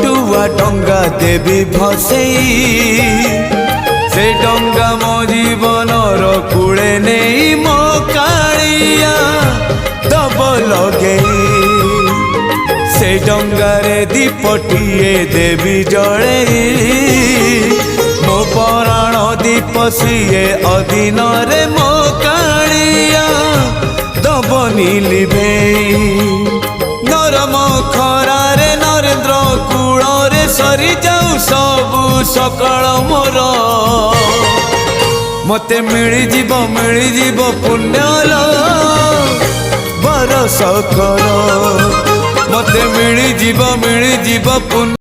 पटुआ डंगा देवी भसेई से डंगा मो जीवन कूले नहीं मो कालिया दब लगे से डंगारे दीपटिए देवी जड़े मो पराण दीप सीए अधीन रे मो कालिया दबनी लिभे नरम खरारे नरेंद्र कूल रे सरी जाऊ सबु सकाळ मोर मते मिली जीव पुण्यल बरस कर मते मिली जीव पुण्य